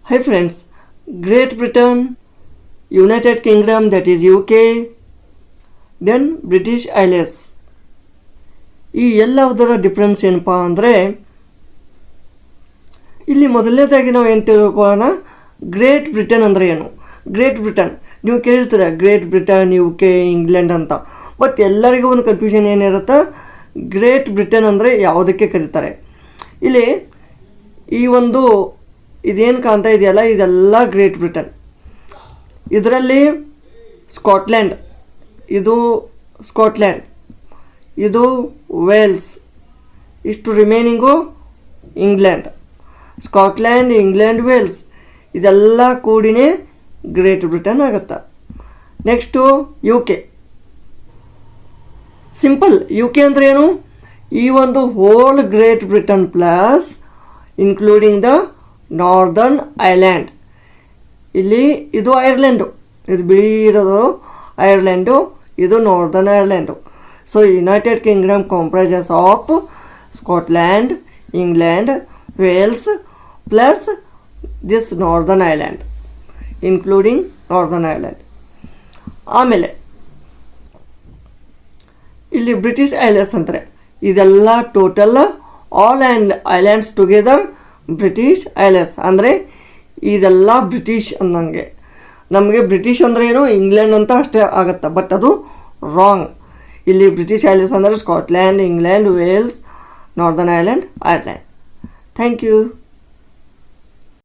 Hi friends, Great Britain, United Kingdom that is UK, then British Isles. ಈ ಎಲ್ಲದರ difference ಏನಪ್ಪ ಅಂದರೆ ಇಲ್ಲಿ ಮೊದಲನೇದಾಗಿ ನಾವು ಏನು ತಿಳ್ಕೊಳ್ಳೋಣ, ಗ್ರೇಟ್ ಬ್ರಿಟನ್ ಅಂದರೆ ಏನು. ಗ್ರೇಟ್ ಬ್ರಿಟನ್ ನೀವು ಕೇಳಿರ್ತೀರ, ಗ್ರೇಟ್ ಬ್ರಿಟನ್, UK, ಇಂಗ್ಲೆಂಡ್ ಅಂತ. ಬಟ್ ಎಲ್ಲರಿಗೂ ಒಂದು ಕನ್ಫ್ಯೂಷನ್ ಏನಿರುತ್ತೆ, ಗ್ರೇಟ್ ಬ್ರಿಟನ್ ಅಂದರೆ ಯಾವುದಕ್ಕೆ ಕರೀತಾರೆ. ಇಲ್ಲಿ ಈ ಒಂದು ಇದೇನು ಕಾಣ್ತಾ ಇದೆಯಲ್ಲ, ಇದೆಲ್ಲ ಗ್ರೇಟ್ ಬ್ರಿಟನ್. ಇದರಲ್ಲಿ ಸ್ಕಾಟ್ಲ್ಯಾಂಡ್, ಇದು ಸ್ಕಾಟ್ಲ್ಯಾಂಡ್, ಇದು ವೇಲ್ಸ್, ಇಷ್ಟು remaining England. Scotland, England, Wales ಇದೆಲ್ಲ ಕೂಡಿನೇ ಗ್ರೇಟ್ ಬ್ರಿಟನ್ ಆಗುತ್ತೆ. Next UK. ಸಿಂಪಲ್, UK ಅಂದರೆ ಏನು, ಈ ಒಂದು whole Great Britain plus including the northern island. ಇಲ್ಲಿ ಇದು ಐರ್ಲೆಂಡು, ಇದು ಬಿಳಿ ಇರೋದು ಐರ್ಲೆಂಡು, ಇದು Northern Ireland. So United Kingdom comprises of Scotland, England, Wales plus this northern island, including northern island. ಆಮೇಲೆ ಇಲ್ಲಿ ಬ್ರಿಟಿಷ್ ಐಲ್ಯಾಂಡ್ಸ್ ಅಂತಾರೆ. ಇದೆಲ್ಲ total all islands together British islands. ಅಂದರೆ ಇದೆಲ್ಲ ಬ್ರಿಟಿಷ್ ಅಂದಂಗೆ. ನಮಗೆ ಬ್ರಿಟಿಷ್ ಅಂದರೆ ಏನು, ಇಂಗ್ಲೆಂಡ್ ಅಂತ ಅಷ್ಟೇ ಆಗುತ್ತೆ, ಬಟ್ ಅದು ರಾಂಗ್. ಇಲ್ಲಿ ಬ್ರಿಟಿಷ್ ಐಲ್ಯಾಂಡ್ಸ್ ಅಂದರೆ Scotland, England, Wales, northern island, Ireland. Thank you.